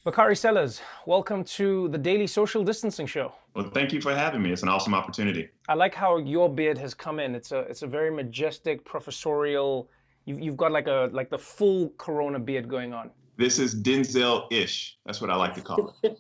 Bakari Sellers, welcome to the Daily Social Distancing Show. Well, thank you for having me. It's an awesome opportunity. I like how your beard has come in. It's a very majestic, professorial. You've got like the full Corona beard going on. This is Denzel-ish. That's what I like to call it.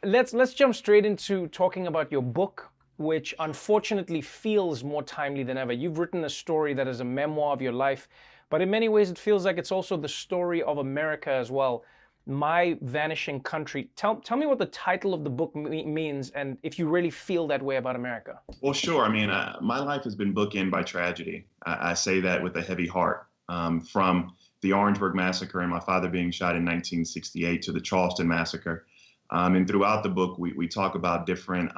Let's jump straight into talking about your book, which unfortunately feels more timely than ever. You've written a story that is a memoir of your life, but in many ways it feels like it's also the story of America as well. My Vanishing Country. Tell me what the title of the book means, and if you really feel that way about America. Well, sure. I mean, my life has been bookended by tragedy. I say that with a heavy heart. From the Orangeburg massacre and my father being shot in 1968 to the Charleston massacre. And throughout the book, we talk about different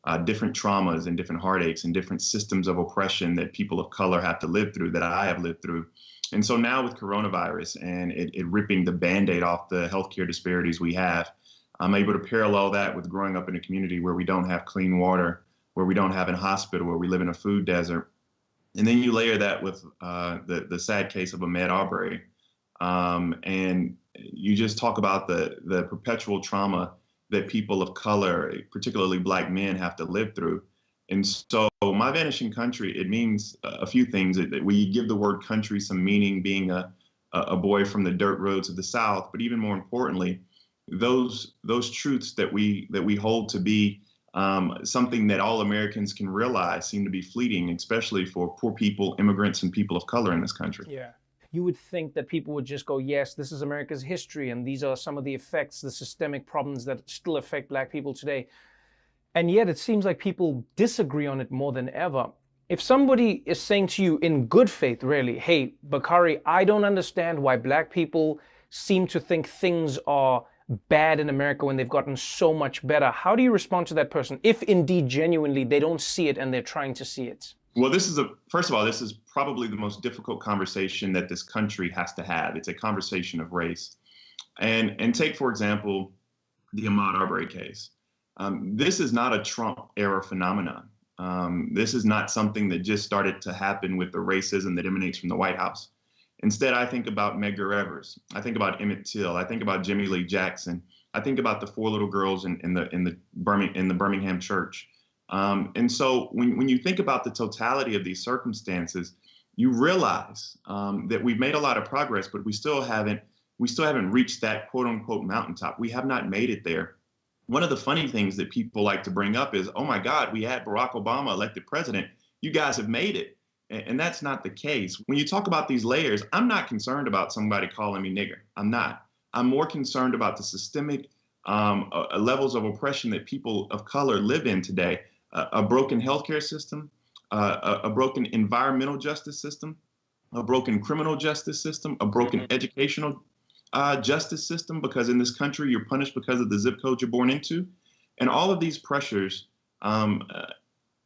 traumas and different heartaches and different systems of oppression that people of color have to live through, that I have lived through. And so now with coronavirus and it ripping the Band-Aid off the healthcare disparities we have, I'm able to parallel that with growing up in a community where we don't have clean water, where we don't have a hospital, where we live in a food desert. And then you layer that with the sad case of Ahmaud Arbery. And you just talk about the perpetual trauma that people of color, particularly Black men, have to live through. And so my Vanishing Country, it means a few things. We give the word country some meaning, being a boy from the dirt roads of the South, but even more importantly, those truths that we hold to be something that all Americans can realize seem to be fleeting, especially for poor people, immigrants, and people of color in this country. Yeah. You would think that people would just go, yes, this is America's history, and these are some of the effects, the systemic problems that still affect Black people today. And yet it seems like people disagree on it more than ever. If somebody is saying to you in good faith, really, hey, Bakari, I don't understand why Black people seem to think things are bad in America when they've gotten so much better, how do you respond to that person if indeed genuinely they don't see it and they're trying to see it? Well, first of all, this is probably the most difficult conversation that this country has to have. It's a conversation of race. And take, for example, the Ahmaud Arbery case. This is not a Trump era phenomenon. This is not something that just started to happen with the racism that emanates from the White House. Instead, I think about Medgar Evers. I think about Emmett Till. I think about Jimmy Lee Jackson. I think about the four little girls in the Birmingham church. And so when you think about the totality of these circumstances, you realize that we've made a lot of progress, but we still haven't reached that quote unquote mountaintop. We have not made it there. One of the funny things that people like to bring up is, oh my God, we had Barack Obama elected president. You guys have made it. And that's not the case. When you talk about these layers, I'm not concerned about somebody calling me nigger. I'm not. I'm more concerned about the systemic levels of oppression that people of color live in today. A broken healthcare system, a broken environmental justice system, a broken criminal justice system, a broken educational justice system, because in this country you're punished because of the zip code you're born into. And all of these pressures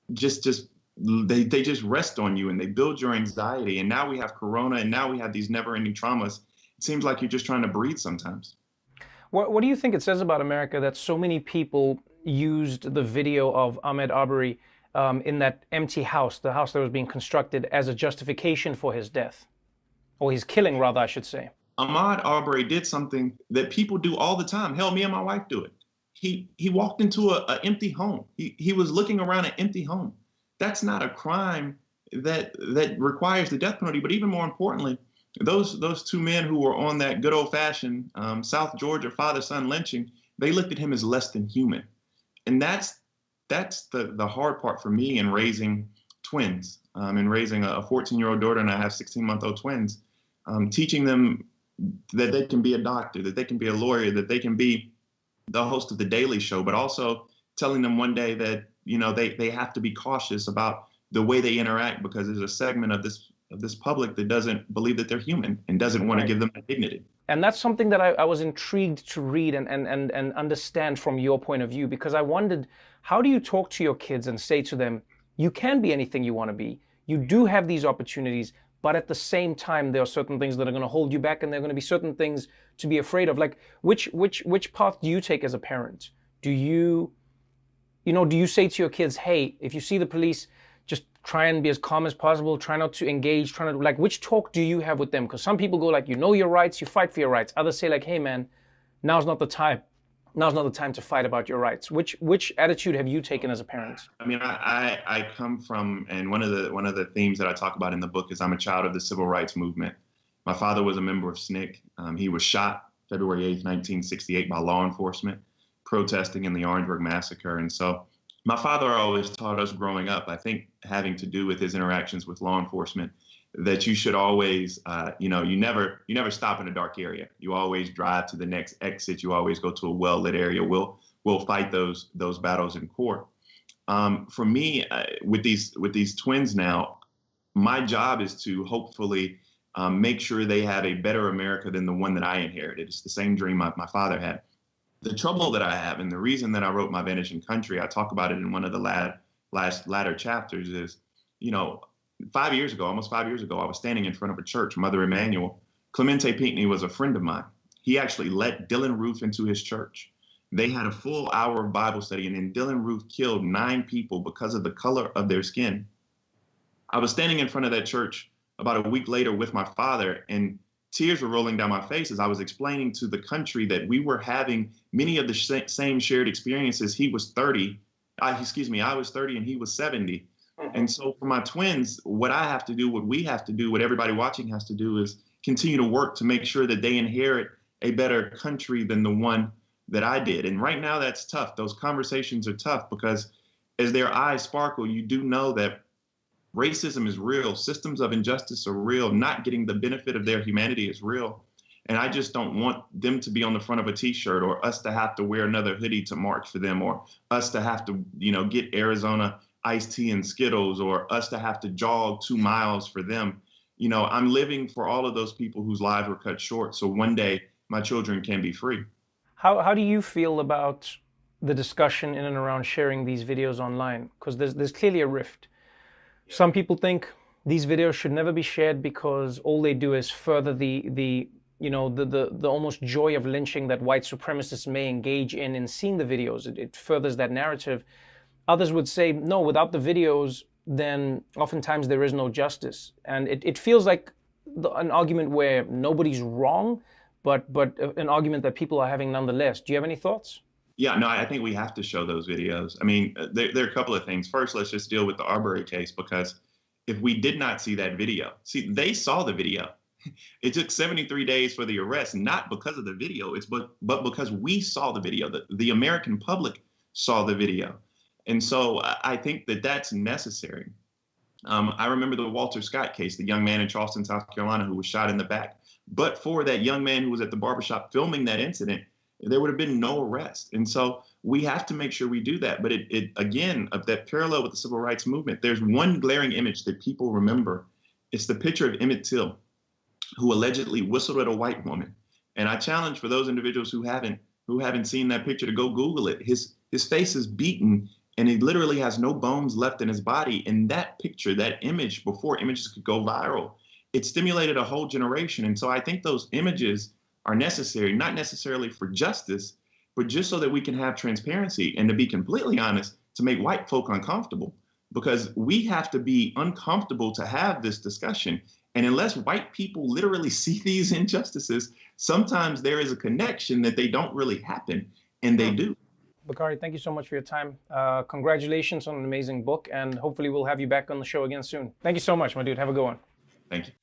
they just rest on you and they build your anxiety. And now we have Corona, and now we have these never-ending traumas. It seems like you're just trying to breathe sometimes. What do you think it says about America that so many people used the video of Ahmaud Arbery in that empty house, the house that was being constructed, as a justification for his death, or his killing, rather, I should say? Ahmaud Arbery did something that people do all the time. Hell, me and my wife do it. He walked into an empty home. He was looking around an empty home. That's not a crime that requires the death penalty. But even more importantly, those two men who were on that good old-fashioned South Georgia father-son lynching, they looked at him as less than human. And that's the hard part for me in raising twins, in raising a 14-year-old daughter, and I have 16-month-old twins, teaching them that they can be a doctor, that they can be a lawyer, that they can be the host of The Daily Show, but also telling them one day that, you know, they have to be cautious about the way they interact, because there's a segment of this public that doesn't believe that they're human and doesn't want to give them that dignity. And that's something that I was intrigued to read and understand from your point of view, because I wondered, how do you talk to your kids and say to them, you can be anything you want to be, you do have these opportunities, but at the same time, there are certain things that are going to hold you back, and there are going to be certain things to be afraid of. Like, which path do you take as a parent? Do you say to your kids, hey, if you see the police, just try and be as calm as possible, try not to engage, try not to, like, which talk do you have with them? Because some people go like, you know your rights, you fight for your rights. Others say like, hey man, now's not the time. Now's not the time to fight about your rights. Which attitude have you taken as a parent? I mean, I come from, and one of the themes that I talk about in the book is I'm a child of the civil rights movement. My father was a member of SNCC. He was shot February 8th, 1968 by law enforcement protesting in the Orangeburg massacre. And so my father always taught us growing up, I think having to do with his interactions with law enforcement, that you should always, you never stop in a dark area. You always drive to the next exit. You always go to a well-lit area. We'll fight those battles in court. For me, with these twins now, my job is to hopefully make sure they have a better America than the one that I inherited. It's the same dream my father had. The trouble that I have, and the reason that I wrote my Vanishing Country, I talk about it in one of the latter chapters, is, 5 years ago, almost 5 years ago, I was standing in front of a church, Mother Emanuel. Clemente Pinckney was a friend of mine. He actually let Dylan Roof into his church. They had a full hour of Bible study, and then Dylan Roof killed 9 people because of the color of their skin. I was standing in front of that church about a week later with my father, and tears were rolling down my face as I was explaining to the country that we were having many of the same shared experiences. He was 30, I was 30 and he was 70. And so for my twins, what I have to do, what we have to do, what everybody watching has to do is continue to work to make sure that they inherit a better country than the one that I did. And right now that's tough. Those conversations are tough because as their eyes sparkle, you do know that racism is real. Systems of injustice are real. Not getting the benefit of their humanity is real. And I just don't want them to be on the front of a T-shirt, or us to have to wear another hoodie to march for them, or us to have to, get Arizona iced tea and Skittles, or us to have to jog 2 miles for them. I'm living for all of those people whose lives were cut short, so one day my children can be free. How do you feel about the discussion in and around sharing these videos online? Because there's clearly a rift. Some people think these videos should never be shared because all they do is further the almost joy of lynching that white supremacists may engage in seeing the videos. It furthers that narrative. Others would say, no, without the videos, then oftentimes there is no justice. And it feels like an argument where nobody's wrong, but an argument that people are having nonetheless. Do you have any thoughts? Yeah, no, I think we have to show those videos. I mean, there are a couple of things. First, let's just deal with the Arbery case, because if we did not see that video, they saw the video. It took 73 days for the arrest, not because of the video, but because we saw the video. The American public saw the video. And so I think that that's necessary. I remember the Walter Scott case, the young man in Charleston, South Carolina, who was shot in the back. But for that young man who was at the barbershop filming that incident, there would have been no arrest. And so we have to make sure we do that. But again, of that parallel with the civil rights movement, there's one glaring image that people remember. It's the picture of Emmett Till, who allegedly whistled at a white woman. And I challenge for those individuals who haven't seen that picture to go Google it. His face is beaten, and he literally has no bones left in his body. And that picture, that image, before images could go viral, it stimulated a whole generation. And so I think those images are necessary, not necessarily for justice, but just so that we can have transparency, and, to be completely honest, to make white folk uncomfortable, because we have to be uncomfortable to have this discussion. And unless white people literally see these injustices, sometimes there is a connection that they don't really happen, and they do. Bakari, thank you so much for your time. Congratulations on an amazing book, and hopefully we'll have you back on the show again soon. Thank you so much, my dude. Have a good one. Thank you.